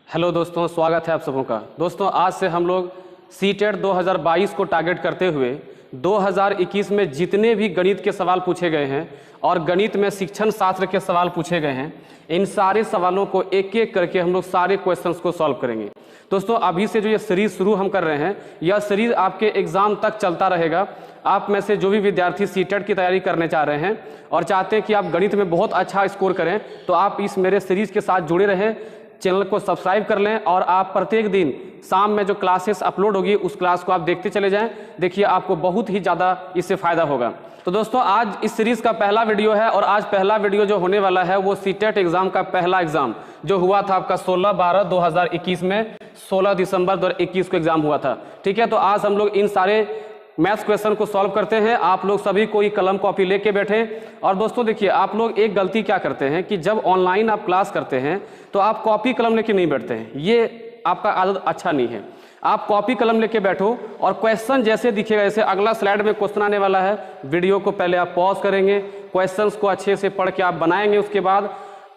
Hello दोस्तों, स्वागत है आप सबों का। दोस्तों आज से हम लोग सीटेट 2022 को टारगेट करते हुए 2021 में जितने भी गणित के सवाल पूछे गए हैं और गणित में शिक्षण शास्त्र के सवाल पूछे गए हैं, इन सारे सवालों को एक एक करके हम लोग सारे क्वेश्चंस को सॉल्व करेंगे। दोस्तों अभी से जो ये सीरीज शुरू हम कर रहे हैं, यह सीरीज आपके एग्जाम तक चलता रहेगा। आप में से जो भी विद्यार्थी सीटेट की तैयारी करने चाह रहे हैं और चाहते हैं कि आप गणित में बहुत अच्छा स्कोर करें, तो आप इस मेरे सीरीज के साथ जुड़े रहें। चैनल को सब्सक्राइब कर लें और आप प्रत्येक दिन शाम में जो क्लासेस अपलोड होगी उस क्लास को आप देखते चले जाएं। देखिए आपको बहुत ही ज़्यादा इससे फ़ायदा होगा। तो दोस्तों आज इस सीरीज़ का पहला वीडियो है और आज पहला वीडियो जो होने वाला है वो सीटेट एग्ज़ाम का पहला एग्ज़ाम जो हुआ था आपका 16/12/2021 में, 16 दिसंबर 2021 को एग्ज़ाम हुआ था। ठीक है, तो आज हम लोग इन सारे मैथ्स क्वेश्चन को सॉल्व करते हैं। आप लोग सभी कोई कलम कॉपी लेके बैठे। और दोस्तों देखिए, आप लोग एक गलती क्या करते हैं कि जब ऑनलाइन आप क्लास करते हैं तो आप कॉपी कलम लेके नहीं बैठते हैं। ये आपका आदत अच्छा नहीं है। आप कॉपी कलम लेके बैठो और क्वेश्चन जैसे दिखेगा, जैसे अगला स्लाइड में क्वेश्चन आने वाला है, वीडियो को पहले आप पॉज करेंगे, क्वेश्चंस को अच्छे से पढ़ के आप बनाएंगे, उसके बाद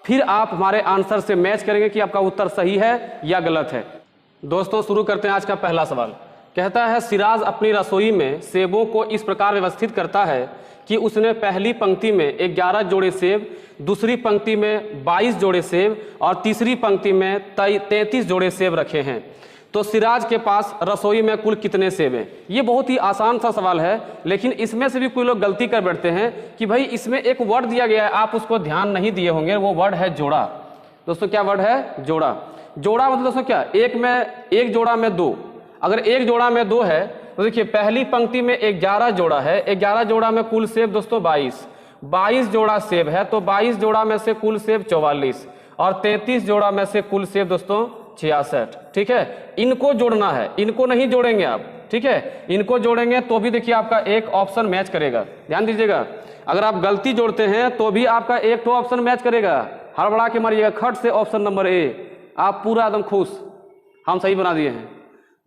फिर आप हमारे आंसर से मैच करेंगे कि आपका उत्तर सही है या गलत है। दोस्तों शुरू करते हैं आज का पहला सवाल। कहता है सिराज अपनी रसोई में सेबों को इस प्रकार व्यवस्थित करता है कि उसने पहली पंक्ति में 11 जोड़े सेब, दूसरी पंक्ति में 22 जोड़े सेब और तीसरी पंक्ति में 33 जोड़े सेब रखे हैं। तो सिराज के पास रसोई में कुल कितने सेब हैं? ये बहुत ही आसान सा सवाल है, लेकिन इसमें से भी कोई लोग गलती कर बैठते हैं कि भाई इसमें एक वर्ड दिया गया है, आप उसको ध्यान नहीं दिए होंगे। वो वर्ड है जोड़ा। दोस्तों क्या वर्ड है? जोड़ा। जोड़ा मतलब दोस्तों क्या, एक जोड़ा में दो। अगर एक जोड़ा में दो है तो देखिए पहली पंक्ति में 11 जोड़ा है, 11 जोड़ा में कुल सेब दोस्तों 22 जोड़ा सेब है, तो 22 जोड़ा में से कुल सेब 44 और 33 जोड़ा में से कुल सेब दोस्तों 66। ठीक है, इनको जोड़ना है, इनको नहीं जोड़ेंगे आप। ठीक है, इनको जोड़ेंगे तो भी देखिए आपका एक ऑप्शन मैच करेगा। ध्यान दीजिएगा, अगर आप गलती जोड़ते हैं तो भी आपका एक तो ऑप्शन मैच करेगा। हड़बड़ा के मारिएगा खट से ऑप्शन नंबर ए, आप पूरा एकदम खुश, हम सही बना दिए हैं,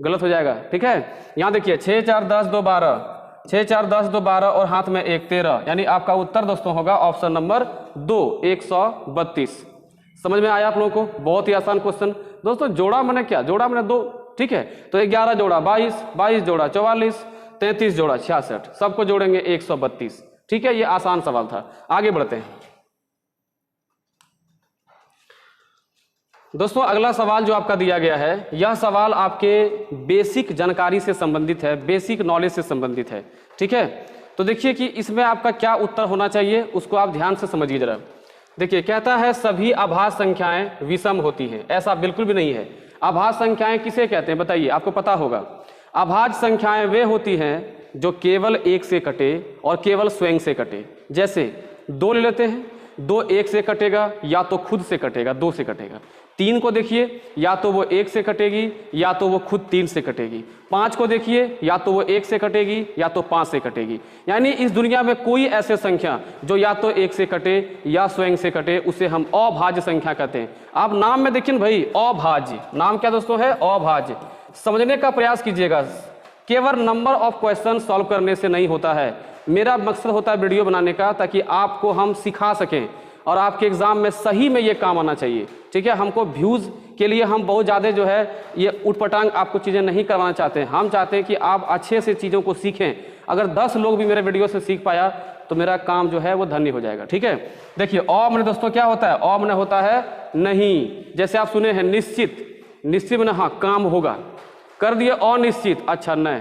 गलत हो जाएगा। ठीक है, यहाँ देखिए 6 4 10 2 12, 6 4 10 2 12 और हाथ में 1 13, यानी आपका उत्तर दोस्तों होगा ऑप्शन नंबर 2 132। समझ में आया आप लोगों को? बहुत ही आसान क्वेश्चन। दोस्तों जोड़ा मैंने क्या, जोड़ा मैंने दो। ठीक है, तो 11 जोड़ा 22, 22 जोड़ा 44, 33 जोड़ा 66, सबको जोड़ेंगे 132। ठीक है, ये आसान सवाल था। आगे बढ़ते हैं दोस्तों। अगला सवाल जो आपका दिया गया है, यह सवाल आपके बेसिक जानकारी से संबंधित है, बेसिक नॉलेज से संबंधित है। ठीक है, तो देखिए कि इसमें आपका क्या उत्तर होना चाहिए, उसको आप ध्यान से समझिए जरा। देखिए कहता है सभी अभाज्य संख्याएं विषम होती हैं। ऐसा बिल्कुल भी नहीं है। अभाज्य संख्याएं किसे कहते हैं बताइए, आपको पता होगा। अभाज्य संख्याएं वे होती हैं जो केवल एक से कटे और केवल स्वयं से कटे। जैसे 2 ले लेते हैं, 2 1 से कटेगा या तो खुद से कटेगा, 2 से कटेगा। 3 को देखिए, या तो वो 1 से कटेगी या तो वो खुद 3 से कटेगी। 5 को देखिए, या तो वो 1 से कटेगी या तो 5 से कटेगी। यानी इस दुनिया में कोई ऐसे संख्या जो या तो 1 से कटे या स्वयं से कटे, उसे हम अभाज्य संख्या कहते हैं। आप नाम में देखिए भाई, अभाज्य नाम क्या दोस्तों है? अभाज्य। समझने का प्रयास कीजिएगा, केवल नंबर ऑफ क्वेश्चन सॉल्व करने से नहीं होता है। मेरा मकसद होता है वीडियो बनाने का ताकि आपको हम सिखा सकें और आपके एग्जाम में सही में ये काम आना चाहिए। ठीक है, हमको व्यूज़ के लिए हम बहुत ज़्यादा जो है ये उटपटांग आपको चीज़ें नहीं करवाना चाहते हैं। हम चाहते हैं कि आप अच्छे से चीज़ों को सीखें। अगर 10 लोग भी मेरे वीडियो से सीख पाया तो मेरा काम जो है वो धन्य हो जाएगा। ठीक है, देखिए अ मैंने दोस्तों क्या होता है? अ मैंने होता है नहीं। जैसे आप सुने हैं निश्चित, निश्चित मैंने हाँ काम होगा, कर दिए अनिश्चित, अच्छा नहीं,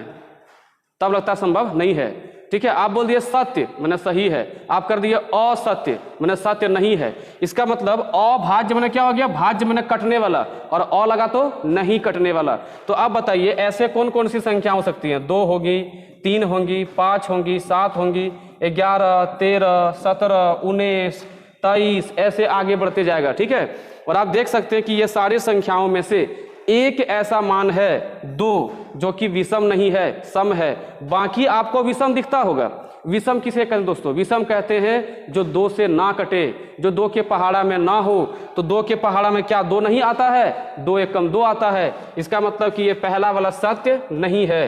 तब लगता संभव नहीं है। ठीक है, आप बोल दिए सत्य मैंने सही है, आप कर दिए असत्य मैंने सत्य नहीं है। इसका मतलब अभाज्य मैंने क्या हो गया? भाज्य मैंने कटने वाला, और अ लगा तो नहीं कटने वाला। तो आप बताइए ऐसे कौन कौन सी संख्या हो सकती हैं? 2 होगी, 3 होंगी, 5 होंगी, 7 होंगी, 11 13 17 19 23, ऐसे आगे बढ़ते जाएगा। ठीक है, और आप देख सकते हैं कि ये सारी संख्याओं में से एक ऐसा मान है 2 जो कि विषम नहीं है, सम है। बाकी आपको विषम दिखता होगा। विषम किसे कहते हैं दोस्तों? विषम कहते हैं जो 2 से ना कटे, जो 2 के पहाड़ा में ना हो। तो 2 के पहाड़ा में क्या 2 नहीं आता है? 2 1 2 आता है। इसका मतलब कि ये पहला वाला सत्य नहीं है।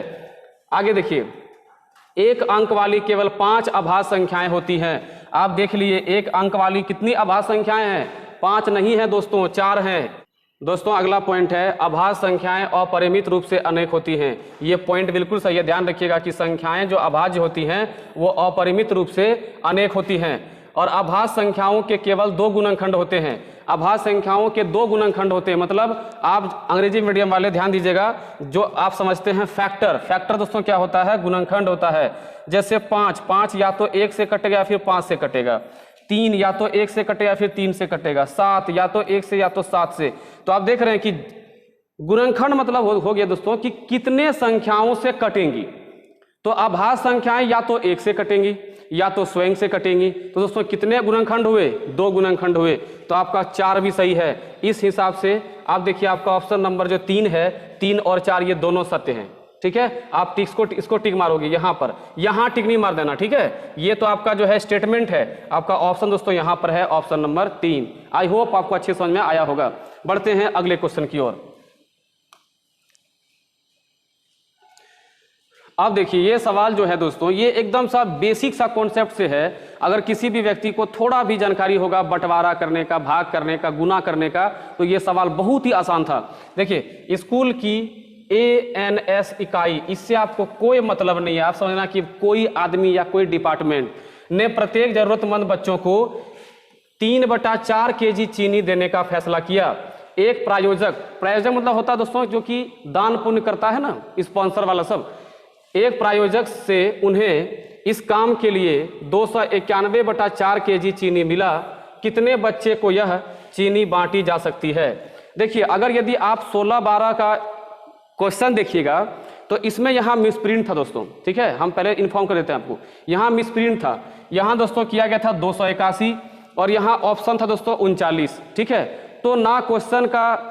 आगे देखिए, एक अंक वाली केवल 5 अभाज्य संख्याएं होती हैं। आप देख लिए एक अंक वाली कितनी अभाज्य संख्याएं हैं? 5 नहीं है दोस्तों, 4 हैं। दोस्तों अगला पॉइंट है, अभाज्य संख्याएं अपरिमित रूप से अनेक होती हैं। ये पॉइंट बिल्कुल सही है, ध्यान रखिएगा कि संख्याएं जो अभाज्य होती हैं वो अपरिमित रूप से अनेक होती हैं। और अभाज्य संख्याओं के केवल 2 गुणनखंड होते हैं। अभाज्य संख्याओं के 2 गुणनखंड होते हैं, मतलब आप अंग्रेजी मीडियम वाले ध्यान दीजिएगा, जो आप समझते हैं फैक्टर। फैक्टर दोस्तों क्या होता है? गुणनखंड होता है। जैसे 5 या तो 1 से कटेगा या फिर 5 से कटेगा। 3 या तो 1 से कटेगा फिर 3 से कटेगा। 7 या तो 1 से या तो 7 से। तो आप देख रहे हैं कि गुणनखंड मतलब हो गया दोस्तों कि कितने संख्याओं से कटेंगी। तो अभाज्य संख्याएं या तो 1 से कटेंगी या तो स्वयं से कटेंगी। तो दोस्तों कितने गुणनखंड हुए? 2 गुणनखंड हुए। तो आपका 4 भी सही है। इस हिसाब से आप देखिए आपका ऑप्शन नंबर जो 3 है, 3 और 4 ये दोनों सत्य हैं। ठीक है, आप इसको टिक मारोगे यहाँ पर, यहाँ टिक नहीं मार देना। ठीक है, ये तो आपका जो है स्टेटमेंट है। आपका ऑप्शन दोस्तों यहाँ पर है ऑप्शन नंबर 3। आई होप आपको अच्छे समझ में आया होगा। बढ़ते हैं अगले क्वेश्चन की ओर। अब देखिए ये सवाल जो है दोस्तों, ये एकदम सा बेसिक सा कॉन्सेप्ट से है। अगर किसी भी व्यक्ति को थोड़ा भी जानकारी होगा बंटवारा करने का, भाग करने का, गुना करने का, तो ये सवाल बहुत ही आसान था। देखिए स्कूल की ANS इकाई, इससे आपको कोई मतलब नहीं है। आप समझना कि कोई आदमी या कोई डिपार्टमेंट ने प्रत्येक जरूरतमंद बच्चों को 3/4 kg चीनी देने का फैसला किया। एक प्रायोजक मतलब होता है दोस्तों जो कि दान पुण्य करता है ना, स्पॉन्सर वाला सब। एक प्रायोजक से उन्हें इस काम के लिए 291/4 kg चीनी मिला। कितने बच्चे को यह चीनी बांटी जा सकती है? देखिए अगर यदि आप 16-12 का क्वेश्चन देखिएगा तो इसमें यहाँ मिसप्रिंट था दोस्तों। ठीक है, हम पहले इन्फॉर्म कर देते हैं आपको। यहाँ मिसप्रिंट था, यहाँ दोस्तों किया गया था 281 और यहाँ ऑप्शन था दोस्तों 39। ठीक है, तो ना क्वेश्चन का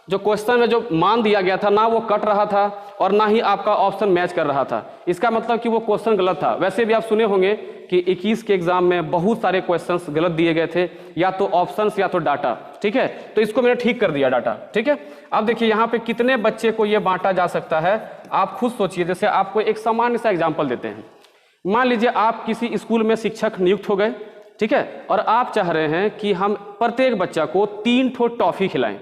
जो क्वेश्चन में जो मान दिया गया था ना वो कट रहा था और ना ही आपका ऑप्शन मैच कर रहा था। इसका मतलब कि वो क्वेश्चन गलत था। वैसे भी आप सुने होंगे कि 21 के एग्जाम में बहुत सारे क्वेश्चंस गलत दिए गए थे, या तो ऑप्शंस या तो डाटा। ठीक है, तो इसको मैंने ठीक कर दिया डाटा। ठीक है, अब देखिए यहाँ पे कितने बच्चे को ये बांटा जा सकता है, आप खुद सोचिए। जैसे आपको एक सामान्य सा एग्जाम्पल देते हैं। मान लीजिए आप किसी स्कूल में शिक्षक नियुक्त हो गए। ठीक है, और आप चाह रहे हैं कि हम प्रत्येक बच्चा को 3 ठो टॉफी खिलाएं।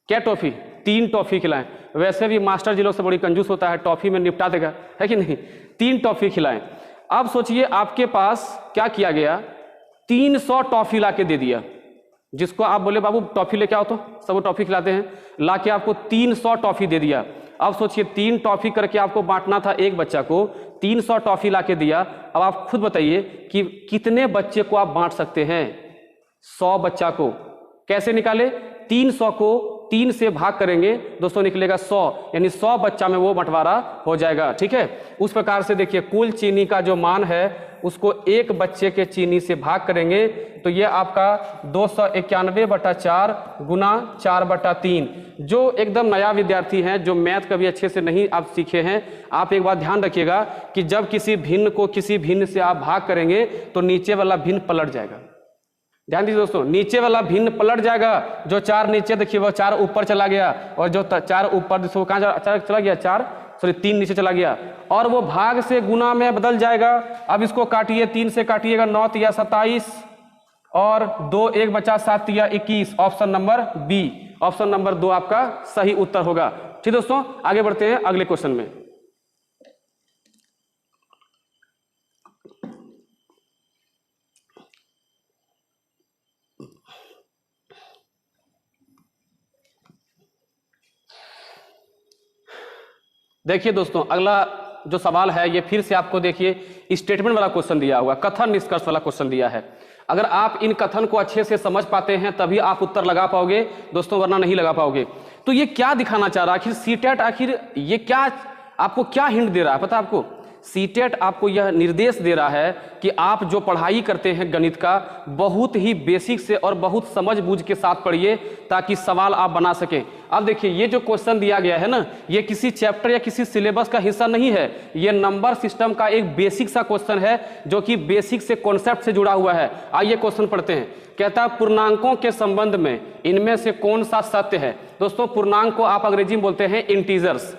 क्या टॉफी? 3 टॉफी खिलाएं। वैसे भी मास्टर जी लोग से बड़ी कंजूस होता है, टॉफी में निपटा देगा, है कि नहीं? 3 टॉफी खिलाएं। अब सोचिए आपके पास क्या किया गया, 300 टॉफी ला के दे दिया। जिसको आप बोले बाबू टॉफी लेके आओ, तो सब वो टॉफी खिलाते हैं, ला के आपको 300 टॉफी दे दिया। अब सोचिए 3 टॉफी करके आपको बांटना था एक बच्चा को, 300 टॉफी ला के दिया। अब आप खुद बताइए कि कितने बच्चे को आप बांट सकते हैं? 100 बच्चा को। कैसे निकाले? 300 को 3 से भाग करेंगे दोस्तों, निकलेगा 100, यानी 100 बच्चा में वो बंटवारा हो जाएगा। ठीक है, उस प्रकार से देखिए कुल चीनी का जो मान है उसको एक बच्चे के चीनी से भाग करेंगे तो ये आपका 291/4 गुना 4/3। जो एकदम नया विद्यार्थी हैं, जो मैथ कभी अच्छे से नहीं आप सीखे हैं, आप एक बात ध्यान रखिएगा कि जब किसी भिन्न को किसी भिन्न से आप भाग करेंगे तो नीचे वाला भिन्न पलट जाएगा। ध्यान दीजिए दोस्तों, नीचे वाला भिन्न पलट जाएगा। जो 4 नीचे देखिए वो 4 ऊपर चला गया, और जो 4 ऊपर देखिए कहाँ अचानक चला गया, 3 नीचे चला गया, और वो भाग से गुना में बदल जाएगा। अब इसको काटिए, 3 से काटिएगा 9 या 27 और 2 1 बचा 7 या 21। Option number B, option number 2 आपका सही उत्तर होगा। ठीक दोस्तों, आगे बढ़ते हैं अगले क्वेश्चन में। देखिए दोस्तों अगला जो सवाल है ये फिर से आपको देखिए स्टेटमेंट वाला क्वेश्चन दिया हुआ, कथन निष्कर्ष वाला क्वेश्चन दिया है। अगर आप इन कथन को अच्छे से समझ पाते हैं तभी आप उत्तर लगा पाओगे दोस्तों, वरना नहीं लगा पाओगे। तो ये क्या दिखाना चाह रहा है आखिर सीटेट, आखिर ये क्या आपको क्या हिंट दे रहा है पता है आपको? सीटेट आपको यह निर्देश दे रहा है कि आप जो पढ़ाई करते हैं गणित का, बहुत ही बेसिक से और बहुत समझ बूझ के साथ पढ़िए ताकि सवाल आप बना सकें। अब देखिए ये जो क्वेश्चन दिया गया है ना, ये किसी चैप्टर या किसी सिलेबस का हिस्सा नहीं है। ये नंबर सिस्टम का एक बेसिक सा क्वेश्चन है जो कि बेसिक से कॉन्सेप्ट से जुड़ा हुआ है। आइए क्वेश्चन पढ़ते हैं। कहता है पूर्णांकों के संबंध में इनमें से कौन सा सत्य है? दोस्तों पूर्णांक को आप अंग्रेजी में बोलते हैं इंटीजर्स।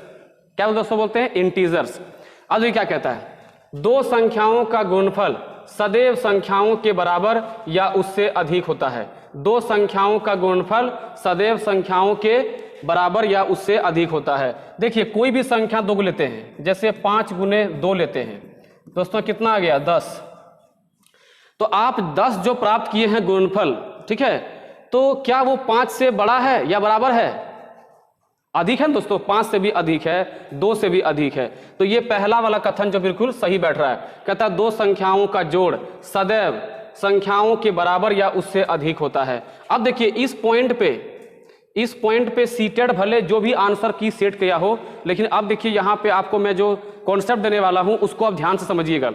क्या दोस्तों बोलते हैं? इंटीजर्स। अब ये क्या कहता है? 2 संख्याओं का गुणनफल सदैव संख्याओं के बराबर या उससे अधिक होता है। दो संख्याओं का गुणनफल सदैव संख्याओं के बराबर या उससे अधिक होता है। देखिए कोई भी संख्या दो लेते हैं, जैसे 5 गुने 2 लेते हैं दोस्तों, कितना आ गया 10। तो आप 10 जो प्राप्त किए हैं गुणनफल, ठीक है, तो क्या वो 5 से बड़ा है या बराबर है? अधिक है दोस्तों, 5 से भी अधिक है, 2 से भी अधिक है। तो ये पहला वाला कथन जो बिल्कुल सही बैठ रहा है, कहता है दो संख्याओं का जोड़ सदैव संख्याओं के बराबर या उससे अधिक होता है। अब देखिए इस पॉइंट पे सीटेड भले जो भी आंसर की सेट किया हो, लेकिन अब देखिए यहाँ पे आपको मैं जो कॉन्सेप्ट देने वाला हूँ उसको आप ध्यान से समझिएगा,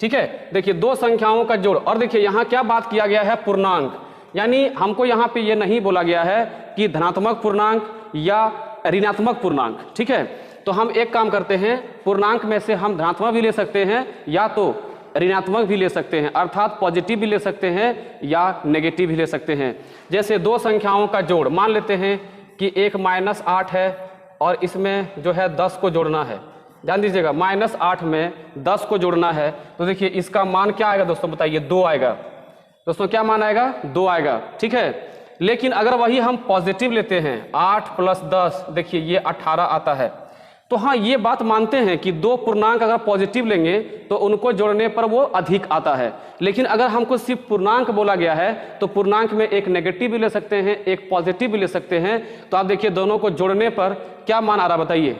ठीक है। देखिए दो संख्याओं का जोड़, और देखिए यहाँ क्या बात किया गया है, पूर्णांक, यानी हमको यहाँ पे ये नहीं बोला गया है कि धनात्मक पूर्णांक या ऋणात्मक पूर्णांक, ठीक है। तो हम एक काम करते हैं, पूर्णांक में से हम धनात्मक भी ले सकते हैं या तो ऋणात्मक भी ले सकते हैं, अर्थात पॉजिटिव भी ले सकते हैं या नेगेटिव भी ले सकते हैं। जैसे दो संख्याओं का जोड़, मान लेते हैं कि एक -8 है और इसमें जो है 10 को जोड़ना है। ध्यान दीजिएगा, -8 में 10 को जोड़ना है, तो देखिए इसका मान क्या आएगा दोस्तों, बताइए, 2 आएगा। दोस्तों क्या मान आएगा, 2 आएगा, ठीक है। लेकिन अगर वही हम पॉजिटिव लेते हैं, 8 + 10, देखिए ये 18 आता है। तो हाँ, ये बात मानते हैं कि दो पूर्णांक अगर पॉजिटिव लेंगे तो उनको जोड़ने पर वो अधिक आता है। लेकिन अगर हमको सिर्फ पूर्णांक बोला गया है तो पूर्णांक में एक नेगेटिव भी ले सकते हैं, एक पॉजिटिव भी ले सकते हैं। तो आप देखिए दोनों को जोड़ने पर क्या मान आ रहा है, बताइए,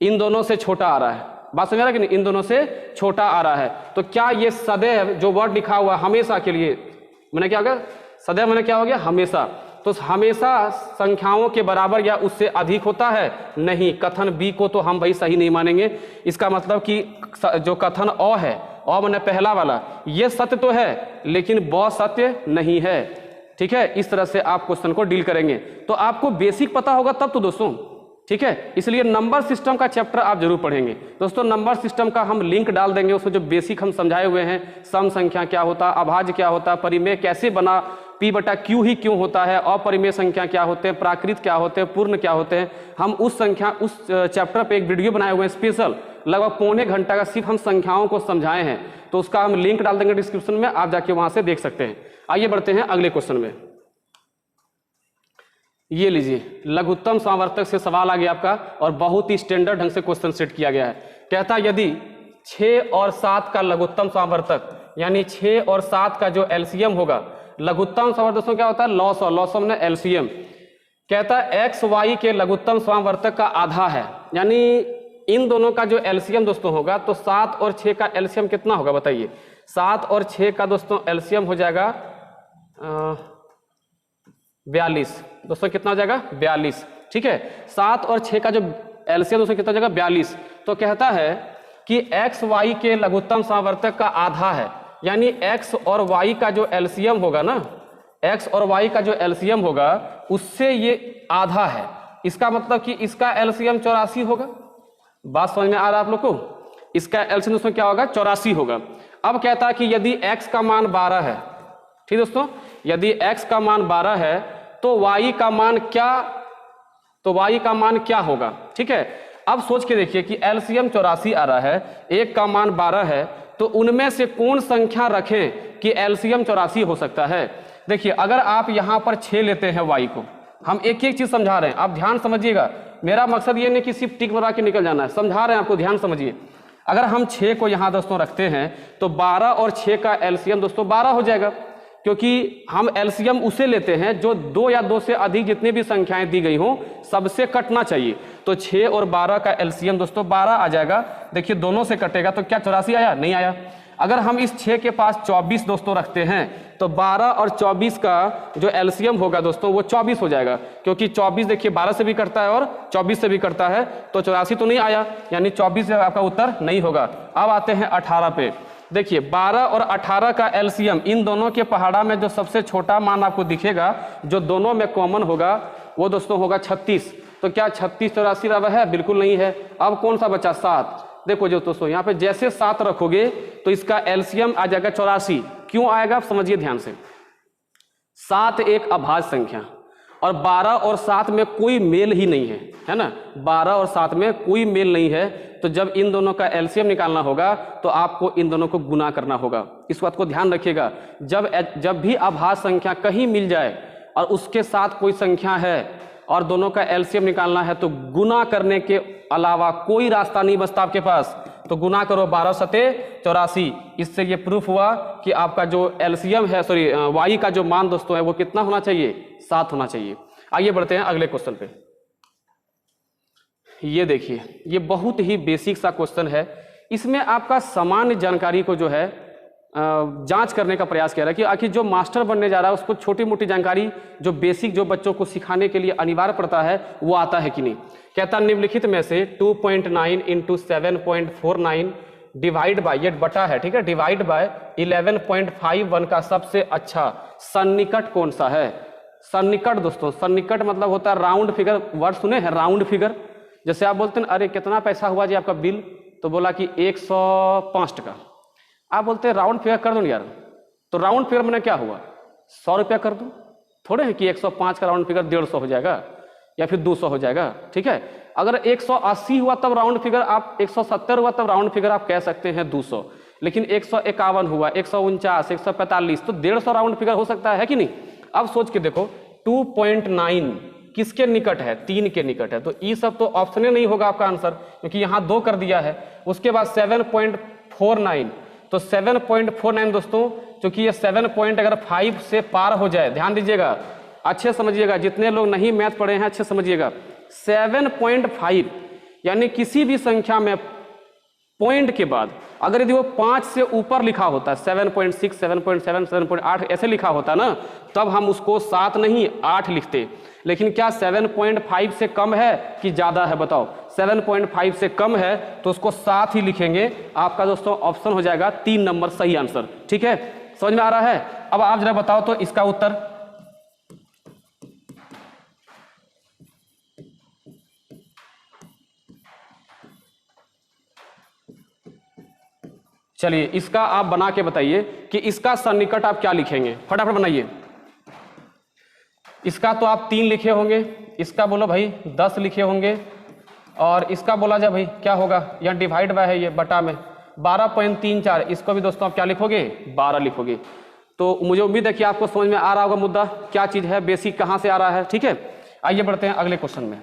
इन दोनों से छोटा आ रहा है। बात समझ रहा है कि नहीं, इन दोनों से छोटा आ रहा है। तो क्या ये सदैव जो वर्ड लिखा हुआ हमेशा के लिए, मैंने क्या होगा, सदैव मैंने क्या हो गया, हमेशा। तो हमेशा संख्याओं के बराबर या उससे अधिक होता है? नहीं, कथन बी को तो हम भाई सही नहीं मानेंगे। इसका मतलब कि जो कथन अ है, अ मैंने पहला वाला, ये सत्य तो है लेकिन ब सत्य नहीं है, ठीक है। इस तरह से आप क्वेश्चन को डील करेंगे। तो आपको बेसिक पता होगा तब तो दोस्तों, ठीक है। इसलिए नंबर सिस्टम का चैप्टर आप जरूर पढ़ेंगे दोस्तों। नंबर सिस्टम का हम लिंक डाल देंगे, उसमें जो बेसिक हम समझाए हुए हैं, सम संख्या क्या होता, अभाज्य क्या होता, परिमेय कैसे बना, P/Q ही क्यों होता है, अपरिमेय संख्या क्या होते हैं, प्राकृत क्या होते हैं, पूर्ण क्या होते हैं। हम उस चैप्टर पे एक वीडियो बनाए हुए हैं स्पेशल, लगभग पौने घंटा का, सिर्फ हम संख्याओं को समझाए हैं। तो उसका हम लिंक डाल देंगे डिस्क्रिप्शन में, आप जाके वहां से देख सकते हैं। आइए बढ़ते हैं अगले क्वेश्चन में। ये लीजिए, लघुत्तम सामर्थक से सवाल आ गया आपका, और बहुत ही स्टैंडर्ड ढंग से क्वेश्चन सेट किया गया है। कहता है यदि 6 और 7 का लघुत्तम सामर्थक, यानी 6 और 7 का जो एलसीएम होगा, लघुत्तम सामर्थक दोस्तों क्या होता है, लॉसम ने एलसीएम। कहता है एक्स वाई के लघुत्तम सामर्थक का आधा है, यानी इन दोनों का जो एलसीएम दोस्तों होगा, तो 7 और 6 का एलसीएम कितना होगा, बताइए। 7 और 6 का दोस्तों एलसीएम हो जाएगा 42। दोस्तों कितना हो जाएगा, 42, ठीक है। 7 और 6 का जो एलसीएम दोस्तों कितना हो जाएगा, 42। तो कहता है कि एक्स वाई के लघुत्तम सामर्थक का आधा है, यानी एक्स और वाई का जो एलसीएम होगा ना, एक्स और वाई का जो एलसीएम होगा उससे ये आधा है। इसका मतलब कि इसका एलसीएम 84 होगा। बात समझ में आ रहा है आप लोग को, इसका एलसीएम दोस्तों क्या होगा, 84 होगा। अब कहता है कि यदि x का मान 12 है, ठीक दोस्तों, यदि x का मान 12 है तो y का मान क्या, तो y का मान क्या होगा, ठीक है। अब सोच के देखिए कि एलसीएम 84 आ रहा है, एक का मान 12 है, तो उनमें से कौन संख्या रखें कि एलसीएम 84 हो सकता है। देखिए अगर आप यहां पर 6 लेते हैं y को, हम एक एक चीज समझा रहे हैं, आप ध्यान समझिएगा। मेरा मकसद ये नहीं कि सिर्फ टिक मरा के निकल जाना है, समझा रहे हैं आपको, ध्यान समझिए। अगर हम 6 को यहां दोस्तों रखते हैं तो 12 और 6 का एलसीएम दोस्तों 12 हो जाएगा, क्योंकि हम एलसीएम उसे लेते हैं जो 2 या 2 से अधिक जितनी भी संख्याएं दी गई हों सबसे कटना चाहिए। तो 6 और 12 का एलसीएम दोस्तों 12 आ जाएगा। देखिए दोनों से कटेगा तो क्या 84 आया, नहीं आया। अगर हम इस 6 के पास 24 दोस्तों रखते हैं तो 12 और 24 का जो एलसीएम होगा दोस्तों वो 24 हो जाएगा, क्योंकि 24 देखिए 12 से भी कटता है और 24 से भी कटता है, तो 84 तो नहीं आया, यानी 24 आपका उत्तर नहीं होगा। अब आते हैं 18 पे। देखिए 12 और 18 का एलसीएम, इन दोनों के पहाड़ा में जो सबसे छोटा मान आपको दिखेगा, जो दोनों में कॉमन होगा, वो दोस्तों होगा 36। तो क्या 36 84 रहा है, बिल्कुल नहीं है। अब कौन सा बचा, 7। देखो जो दोस्तों यहाँ पे जैसे 7 रखोगे तो इसका एलसीएम आ जाएगा 84। क्यों आएगा आप समझिए ध्यान से। 7 एक अभाज्य संख्या, और 12 और 7 में कोई मेल ही नहीं है ना, 12 और 7 में कोई मेल नहीं है, तो जब इन दोनों का एलसीएम निकालना होगा तो आपको इन दोनों को गुना करना होगा। इस बात को ध्यान रखिएगा, जब भी आभास संख्या कहीं मिल जाए और उसके साथ कोई संख्या है और दोनों का एलसीएम निकालना है तो गुना करने के अलावा कोई रास्ता नहीं बचता आपके पास। तो गुना करो 12 सते 84, इससे ये प्रूफ हुआ कि आपका जो एलसीएम है, सॉरी वाई का जो मान दोस्तों है वो कितना होना चाहिए, 7 होना चाहिए। आइए बढ़ते हैं अगले क्वेश्चन पे। ये देखिए, ये बहुत ही बेसिक सा क्वेश्चन है। इसमें आपका सामान्य जानकारी को जो है जांच करने का प्रयास किया रहा है कि आखिर जो मास्टर बनने जा रहा है उसको छोटी मोटी जानकारी जो बेसिक जो बच्चों को सिखाने के लिए अनिवार्य पड़ता है वो आता है कि नहीं। कहता निम्नलिखित में से 2.9 इंटू 7.49 डिवाइड बाय, ये बटा है ठीक है, डिवाइड बाय 11.51 का सबसे अच्छा सन्निकट कौन सा है। सन्निकट दोस्तों, सन्निकट मतलब होता है राउंड फिगर, वर्ड सुने हैं राउंड फिगर। जैसे आप बोलते हैं अरे कितना पैसा हुआ जी आपका बिल, तो बोला कि 105 टका, आप बोलते हैं राउंड फिगर कर दो यार, तो राउंड फिगर मैंने क्या हुआ 100 रुपया कर दूं, थोड़े है कि 105 का राउंड फिगर 150 हो जाएगा या फिर 200 हो जाएगा, ठीक है। अगर 180 हुआ तब राउंड फिगर आप, 170 हुआ तब राउंड फिगर आप कह सकते हैं 200, लेकिन 151 हुआ, 149, 145, तो 150 राउंड फिगर हो सकता है कि नहीं। अब सोच के देखो 2.9 किसके निकट है, 3 के निकट है, तो ये सब तो ऑप्शन नहीं होगा आपका आंसर, क्योंकि यहाँ 2 कर दिया है। उसके बाद 7.49, तो 7.49 दोस्तों, क्योंकि ये 7 पॉइंट अगर 5 से पार हो जाए, ध्यान दीजिएगा अच्छे समझिएगा, जितने लोग नहीं मैथ पढ़े हैं अच्छे समझिएगा, 7.5 यानी किसी भी संख्या में पॉइंट के बाद अगर यदि वो 5 से ऊपर लिखा होता है, 7.6, 7.7, 7.8 ऐसे लिखा होता ना, तब हम उसको 7 नहीं 8 लिखते। लेकिन क्या 7.5 से कम है कि ज़्यादा है बताओ, 7.5 से कम है तो उसको 7 ही लिखेंगे। आपका दोस्तों ऑप्शन हो जाएगा 3 नंबर सही आंसर, ठीक है, समझ में आ रहा है। अब आप जरा बताओ तो इसका उत्तर, चलिए इसका आप बना के बताइए कि इसका सन्निकट आप क्या लिखेंगे, फटाफट बनाइए। इसका तो आप 3 लिखे होंगे, इसका बोलो भाई 10 लिखे होंगे, और इसका बोला जाए भाई क्या होगा, यहाँ डिवाइड बाय है ये बटा में 12.34, इसको भी दोस्तों आप क्या लिखोगे 12 लिखोगे। तो मुझे उम्मीद है कि आपको समझ में आ रहा होगा मुद्दा क्या चीज़ है, बेसिक कहाँ से आ रहा है, ठीक है। आइए बढ़ते हैं अगले क्वेश्चन में।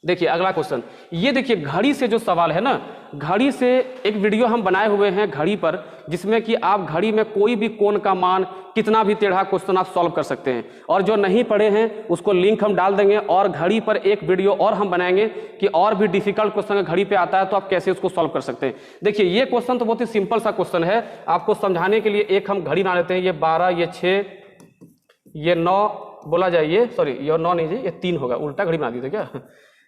देखिए अगला क्वेश्चन, ये देखिए घड़ी से जो सवाल है ना, घड़ी से एक वीडियो हम बनाए हुए हैं घड़ी पर, जिसमें कि आप घड़ी में कोई भी कोण का मान, कितना भी टेढ़ा क्वेश्चन आप सॉल्व कर सकते हैं। और जो नहीं पढ़े हैं उसको लिंक हम डाल देंगे, और घड़ी पर एक वीडियो और हम बनाएंगे कि और भी डिफिकल्ट क्वेश्चन घड़ी पे आता है तो आप कैसे उसको सॉल्व कर सकते हैं। देखिए ये क्वेश्चन तो बहुत ही सिंपल सा क्वेश्चन है, आपको समझाने के लिए एक हम घड़ी बना लेते हैं। ये 12, ये 6, ये 9 बोला जाए, ये सॉरी ये 9 नहीं जी, ये 3 होगा, उल्टा घड़ी बना दी थी क्या,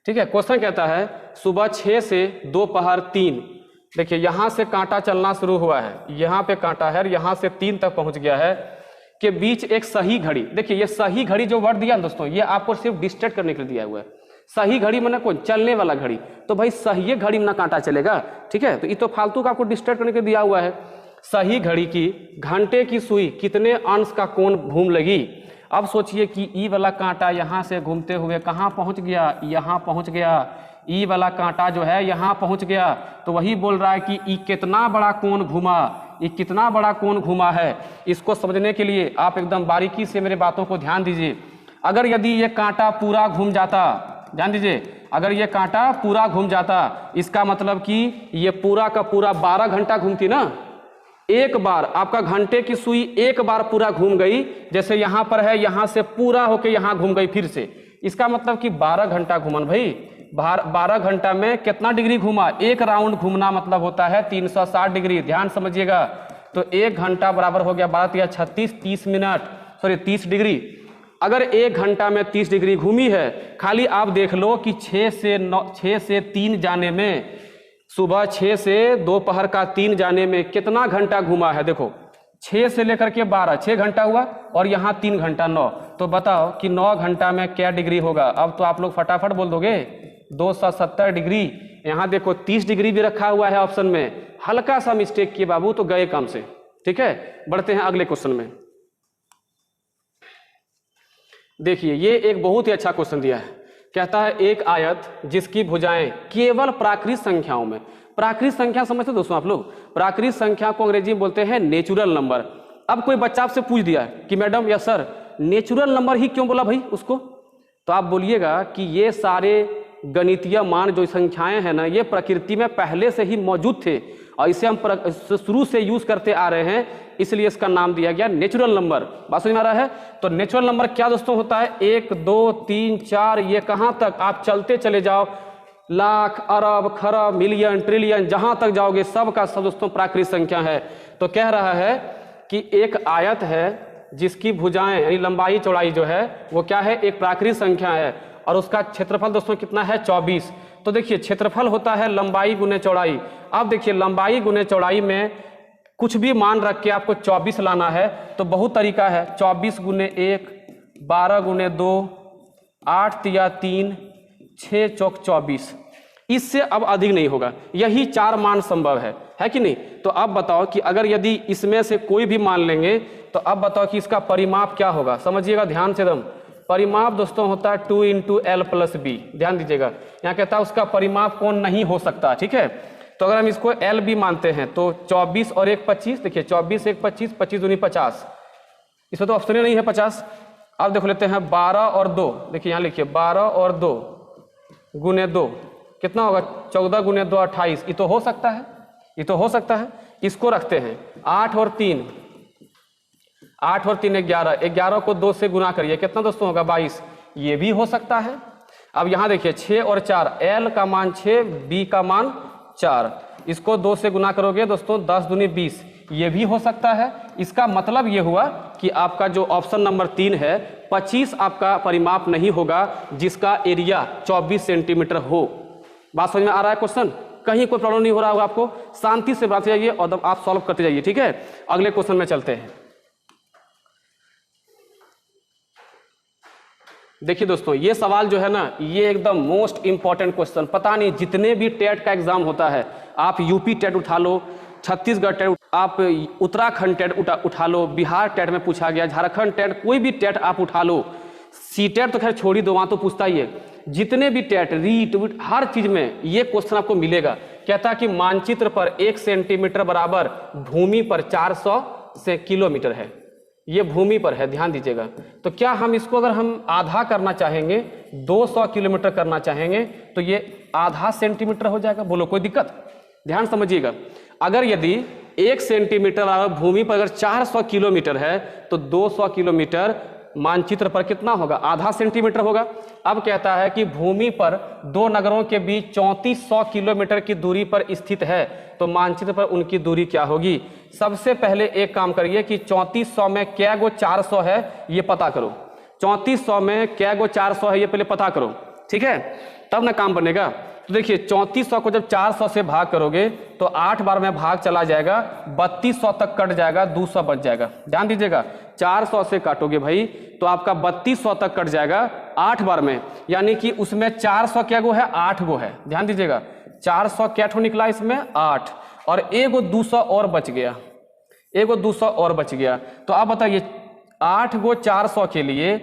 ठीक है। क्वेश्चन कहता है सुबह 6 से दोपहर 3, देखिए यहाँ से कांटा चलना शुरू हुआ है, यहाँ पे कांटा है और यहाँ से 3 तक पहुँच गया है, के बीच एक सही घड़ी। देखिए ये सही घड़ी जो वर्ड दिया दोस्तों, ये आपको सिर्फ डिस्ट्रैक्ट करने के लिए दिया हुआ है। सही घड़ी माने कौन, चलने वाला घड़ी, तो भाई सही घड़ी में ना कांटा चलेगा, ठीक है, तो ये तो फालतू का आपको डिस्ट्रैक्ट करने के लिए दिया हुआ है। सही घड़ी की घंटे की सुई कितने अंश का कोण घूम लगी। अब सोचिए कि ई वाला कांटा यहाँ से घूमते हुए कहाँ पहुँच गया, यहाँ पहुँच गया, ई वाला कांटा जो है यहाँ पहुँच गया, तो वही बोल रहा है कि ई कितना बड़ा कोण घूमा, ये कितना बड़ा कोण घूमा है। इसको समझने के लिए आप एकदम बारीकी से मेरे बातों को ध्यान दीजिए। अगर यदि ये कांटा पूरा घूम जाता, ध्यान दीजिए, अगर ये कांटा पूरा घूम जाता, इसका मतलब कि ये पूरा का पूरा 12 घंटा घूमती ना। एक बार आपका घंटे की सुई एक बार पूरा घूम गई, जैसे यहाँ पर है, यहाँ से पूरा होके यहाँ घूम गई फिर से, इसका मतलब कि 12 घंटा घूमन भाई। 12 घंटा में कितना डिग्री घूमा, एक राउंड घूमना मतलब होता है 360 डिग्री, ध्यान समझिएगा। तो 1 घंटा बराबर हो गया 12 या 36, 30 मिनट, सॉरी 30 डिग्री। अगर 1 घंटा में 30 डिग्री घूमी है, खाली आप देख लो कि 6 से 3 जाने में, सुबह 6 से दोपहर का 3 जाने में कितना घंटा घूमा है। देखो 6 से लेकर के 12, 6 घंटा हुआ, और यहाँ 3 घंटा 9, तो बताओ कि 9 घंटा में क्या डिग्री होगा। अब तो आप लोग फटाफट बोल दोगे 270 डिग्री। यहाँ देखो 30 डिग्री भी रखा हुआ है ऑप्शन में, हल्का सा मिस्टेक किए बाबू तो गए काम से, ठीक है। बढ़ते हैं अगले क्वेश्चन में। देखिए ये एक बहुत ही अच्छा क्वेश्चन दिया है। कहता है एक आयत जिसकी भुजाएं केवल प्राकृत संख्याओं में, प्राकृत संख्या समझते दोस्तों आप लोग, प्राकृत संख्या को अंग्रेजी में बोलते हैं नेचुरल नंबर। अब कोई बच्चा आपसे पूछ दिया कि मैडम या सर नेचुरल नंबर ही क्यों बोला भाई उसको, तो आप बोलिएगा कि ये सारे गणितीय मान जो संख्याएं हैं ना, ये प्रकृति में पहले से ही मौजूद थे और इसे हम शुरू से यूज करते आ रहे हैं, इसलिए इसका नाम दिया गया नेचुरल नंबर। बात समझ में आ रहा है? तो नेचुरल नंबर क्या दोस्तों होता है? 1 2 3 4, ये कहाँ तक आप चलते चले जाओ, लाख अरब खरब मिलियन ट्रिलियन जहां तक जाओगे सब का सब दोस्तों प्राकृत संख्या है। तो कह रहा है कि एक आयत है जिसकी भुजाएं यानी लंबाई चौड़ाई जो है वो क्या है, एक प्राकृत संख्या है और उसका क्षेत्रफल दोस्तों कितना है? 24। तो देखिए क्षेत्रफल होता है लंबाई गुने चौड़ाई। अब देखिए लंबाई गुने चौड़ाई में कुछ भी मान रख के आपको 24 लाना है तो बहुत तरीका है। 24 गुने 1, 12 गुने 2, 8 तिया 3, 6 चौक 24, इससे अब अधिक नहीं होगा। यही 4 मान संभव है कि नहीं? तो अब बताओ कि अगर यदि इसमें से कोई भी मान लेंगे तो अब बताओ कि इसका परिमाप क्या होगा। समझिएगा ध्यान से एकदम। परिमाप दोस्तों होता है 2 × L + B। ध्यान दीजिएगा, यहाँ कहता है उसका परिमाप कौन नहीं हो सकता। ठीक है, तो अगर हम इसको L B मानते हैं तो 24 और 1 25, देखिए 24 1 25, 25 दूनी 50, इसमें तो ऑप्शन ही नहीं है 50। अब देख लेते हैं 12 और 2, देखिए यहाँ लिखिए 12 और 2 गुने 2 कितना होगा? 14 गुने 2 28, ये तो हो सकता है, ये तो हो सकता है। इसको रखते हैं 8 और 3, 8 और 3 11, 11 को 2 से गुना करिए, कितना दोस्तों होगा? 22, ये भी हो सकता है। अब यहाँ देखिए 6 और 4, L का मान 6, B का मान 4, इसको 2 से गुना करोगे दोस्तों 10 दूनी 20, ये भी हो सकता है। इसका मतलब ये हुआ कि आपका जो ऑप्शन नंबर 3 है 25 आपका परिमाप नहीं होगा जिसका एरिया 24 सेंटीमीटर हो। बात समझ में आ रहा है? क्वेश्चन कहीं कोई प्रॉब्लम नहीं हो रहा होगा आपको, शांति से बात जाइए और आप सॉल्व करते जाइए। ठीक है, अगले क्वेश्चन में चलते हैं। देखिए दोस्तों ये सवाल जो है ना, ये एकदम मोस्ट इंपॉर्टेंट क्वेश्चन। पता नहीं जितने भी टेट का एग्जाम होता है, आप यूपी टेट उठा लो, छत्तीसगढ़ टेट, आप उत्तराखंड टेट उठा लो, बिहार टेट में पूछा गया, झारखंड टेट, कोई भी टेट आप उठा लो, सी टेट तो खैर छोड़ी दो, वहां तो पूछता ही है। जितने भी टेट रीट हर चीज में ये क्वेश्चन आपको मिलेगा। कहता है कि मानचित्र पर 1 सेंटीमीटर बराबर भूमि पर 400 से किलोमीटर है, ये भूमि पर है, ध्यान दीजिएगा। तो क्या हम इसको अगर हम आधा करना चाहेंगे, 200 किलोमीटर करना चाहेंगे तो ये आधा सेंटीमीटर हो जाएगा। बोलो कोई दिक्कत? ध्यान समझिएगा, अगर यदि 1 सेंटीमीटर भूमि पर अगर 400 किलोमीटर है तो 200 किलोमीटर मानचित्र पर कितना होगा? आधा सेंटीमीटर होगा। अब कहता है कि भूमि पर 2 नगरों के बीच 3400 किलोमीटर की दूरी पर स्थित है, तो मानचित्र पर उनकी दूरी क्या होगी? सबसे पहले एक काम करिए कि 3400 में क्या गो 400 है ये पता करो। 3400 में क्या गो 400 है ये पहले पता करो, ठीक है, तब ना काम बनेगा। तो देखिए 3400 को जब 400 से भाग करोगे तो 8 बार में भाग चला जाएगा, 3200 तक कट जाएगा, 200 बच जाएगा। ध्यान दीजिएगा, 400 से काटोगे भाई तो आपका 3200 तक कट जाएगा 8 बार में, यानी कि उसमें 400 क्या गो है? 8 गो है। ध्यान दीजिएगा 400 क्या ठो निकला इसमें? 8, और एगो 200 और बच गया, एगो 200 और बच गया। तो आप बताइए 8 गो 400 के लिए,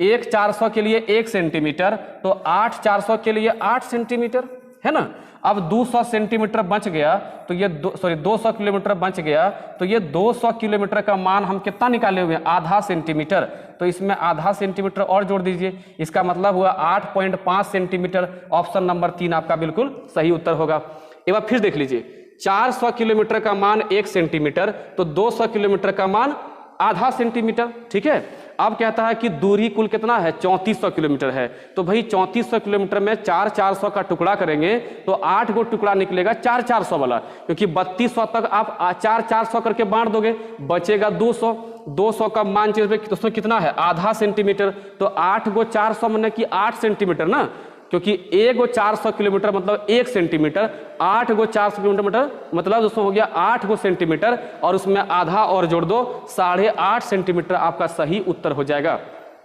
1 400 के लिए 1 सेंटीमीटर, तो 8 400 के लिए 8 सेंटीमीटर है ना। अब 200 सेंटीमीटर बच गया तो ये 200 किलोमीटर बच गया, तो ये 200 किलोमीटर का मान हम कितना निकाले हुए हैं? आधा सेंटीमीटर। तो इसमें आधा सेंटीमीटर और जोड़ दीजिए, इसका मतलब हुआ 8.5 सेंटीमीटर। ऑप्शन नंबर 3 आपका बिल्कुल सही उत्तर होगा। एक बार फिर देख लीजिए, 400 किलोमीटर का मान 1 सेंटीमीटर, तो 200 किलोमीटर का मान आधा सेंटीमीटर, ठीक है। अब कहता है कि दूरी कुल कितना है? 3400 किलोमीटर है। तो भाई 3400 किलोमीटर में 4 400 का टुकड़ा करेंगे तो 8 गो टुकड़ा निकलेगा 4 400 वाला, क्योंकि 3200 तक आप 4 400 करके बांट दोगे, बचेगा 200। 200 का मान चाहिए दोस्तों कितना है? आधा सेंटीमीटर। तो 8 गो 400 माने कि 8 सेंटीमीटर ना, क्योंकि 1 गो 400 किलोमीटर मतलब 1 सेंटीमीटर, 8 गो 400 किलोमीटर मतलब दोस्तों हो गया 8 गो सेंटीमीटर, और उसमें आधा और जोड़ दो, 8.5 सेंटीमीटर आपका सही उत्तर हो जाएगा।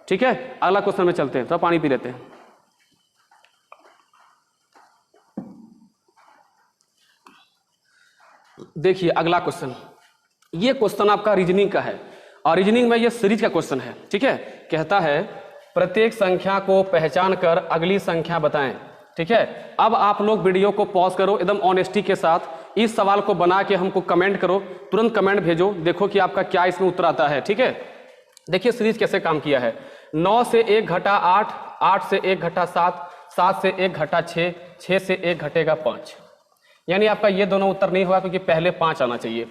ठीक है, अगला क्वेश्चन में चलते हैं, तो पानी पी लेते हैं। देखिए अगला क्वेश्चन, ये क्वेश्चन आपका रीजनिंग का है, और रीजनिंग में ये सीरीज का क्वेश्चन है। ठीक है, कहता है प्रत्येक संख्या को पहचान कर अगली संख्या बताएं। ठीक है, अब आप लोग वीडियो को पॉज करो, एकदम ऑनेस्टी के साथ इस सवाल को बना के हमको कमेंट करो, तुरंत कमेंट भेजो, देखो कि आपका क्या इसमें उत्तर आता है। ठीक है, देखिए सीरीज कैसे काम किया है। 9 से 1 घटा 8, 8 से 1 घटा 7, 7 से 1 घटा 6, 6 से 1 घटेगा 5। यानी आपका ये दोनों उत्तर नहीं हुआ क्योंकि पहले 5 आना चाहिए।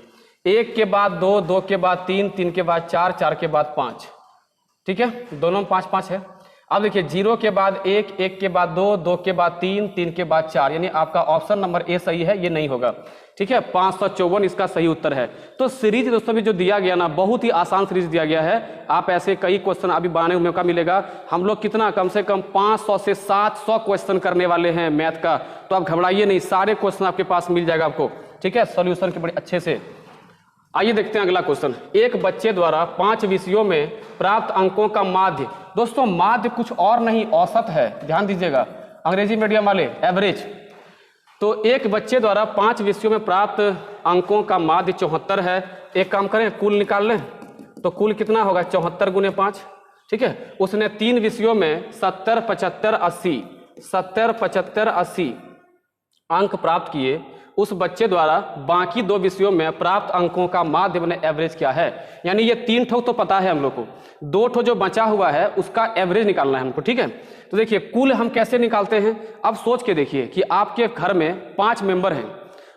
1 के बाद 2, 2 के बाद 3, 3 के बाद 4, 4 के बाद 5। ठीक है, दोनों में 5 5 है। अब देखिए 0 के बाद 1, 1 के बाद 2, 2 के बाद 3, 3 के बाद 4, यानी आपका ऑप्शन नंबर ए सही है, ये नहीं होगा। ठीक है, 554 इसका सही उत्तर है। तो सीरीज दोस्तों भी जो दिया गया ना, बहुत ही आसान सीरीज दिया गया है। आप ऐसे कई क्वेश्चन अभी बनाने का मौका मिलेगा। हम लोग कितना कम से कम 500 से 700 क्वेश्चन करने वाले हैं मैथ का, तो आप घबराइए नहीं, सारे क्वेश्चन आपके पास मिल जाएगा आपको। ठीक है, सॉल्यूशन के बड़े अच्छे से। आइए देखते हैं अगला क्वेश्चन। एक बच्चे द्वारा 5 विषयों में प्राप्त अंकों का माध्य, दोस्तों माध्य कुछ और नहीं औसत है, ध्यान दीजिएगा, अंग्रेजी मीडियम वाले एवरेज। तो एक बच्चे द्वारा 5 विषयों में प्राप्त अंकों का माध्य 74 है। एक काम करें, कुल निकाल लें, तो कुल कितना होगा 74 गुने 5। ठीक है, उसने 3 विषयों में 70 75 80 70 75 80 अंक प्राप्त किए। उस बच्चे द्वारा बाकी 2 विषयों में प्राप्त अंकों का माध्य बने एवरेज क्या है। यानी ये 3 ठो तो पता है हम लोग को, 2 ठो जो बचा हुआ है उसका एवरेज निकालना है हमको। ठीक है, तो देखिए कुल हम कैसे निकालते हैं। अब सोच के देखिए कि आपके घर में 5 मेंबर हैं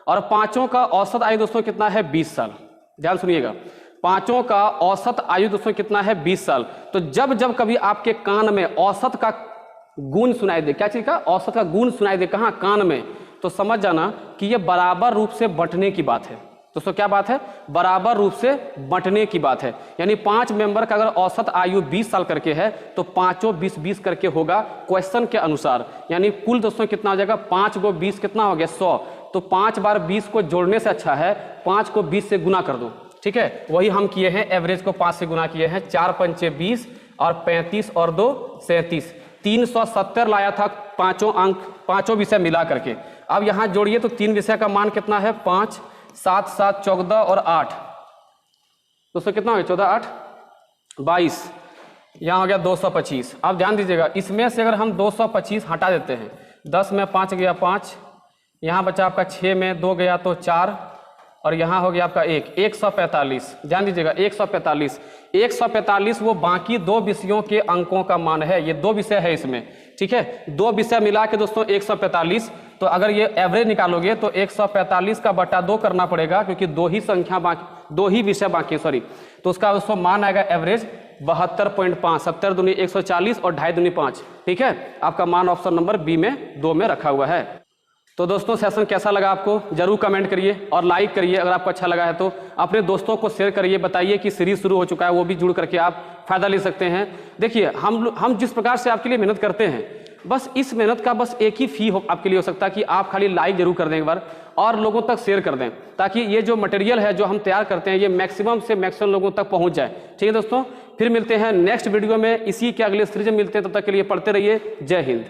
और पांचों का औसत आयु दोस्तों कितना है 20 साल। ध्यान सुनिएगा, पांचों का औसत आयु दोस्तों कितना है 20 साल। तो जब जब कभी आपके कान में औसत का गुण सुनाई दे, क्या चीज का औसत का गुण सुनाई दे, कहाँ कान में, तो समझ जाना कि ये बराबर रूप से बंटने की बात है। दोस्तों क्या बात है, बराबर रूप से बंटने की बात है। यानी 5 मेंबर का अगर औसत आयु 20 साल करके है तो पांचों 20-20 करके होगा क्वेश्चन के अनुसार। यानी कुल दोस्तों कितना हो जाएगा, 5 को 20 कितना हो गया 100। तो 5 बार 20 को जोड़ने से अच्छा है 5 को 20 से गुना कर दो। ठीक है, वही हम किए हैं, एवरेज को 5 से गुना किए हैं। 4 पंचे 20 और 35 और 2 37, 370 लाया था पांचों अंक, पांचों विषय मिला करके। अब यहां जोड़िए तो 3 विषय का मान कितना है 5, 7 7 14 और 8, दोस्तों कितना हो गया 14 8 22, यहां हो गया 225। अब ध्यान दीजिएगा, इसमें से अगर हम 225 हटा देते हैं, 10 में 5 गया 5, यहां बचा आपका 6 में 2 गया तो 4, और यहाँ हो गया आपका 145। ध्यान दीजिएगा 145 वो बाकी 2 विषयों के अंकों का मान है। ये 2 विषय है इसमें। ठीक है, 2 विषय मिला के दोस्तों 145। तो अगर ये एवरेज निकालोगे तो 145 का बटा 2 करना पड़ेगा, क्योंकि 2 ही संख्या बाकी, 2 ही विषय बाकी, सॉरी। तो उसका दोस्तों मान आएगा एवरेज 72.5, 70 दूनी 140 और 2.5 दूनी 5। ठीक है, आपका मान ऑप्शन नंबर बी में 2 में रखा हुआ है। तो दोस्तों सेशन कैसा लगा आपको जरूर कमेंट करिए और लाइक करिए। अगर आपको अच्छा लगा है तो अपने दोस्तों को शेयर करिए, बताइए कि सीरीज शुरू हो चुका है, वो भी जुड़ करके आप फायदा ले सकते हैं। देखिए हम जिस प्रकार से आपके लिए मेहनत करते हैं, बस इस मेहनत का बस एक ही फी आपके लिए हो सकता है कि आप खाली लाइक जरूर कर दें एक बार और लोगों तक शेयर कर दें, ताकि ये जो मटेरियल है जो हम तैयार करते हैं ये मैक्सिमम से मैक्सिमम लोगों तक पहुंच जाए। ठीक है दोस्तों, फिर मिलते हैं नेक्स्ट वीडियो में, इसी के अगले सीरीज में मिलते हैं। तब तक के लिए पढ़ते रहिए। जय हिंद।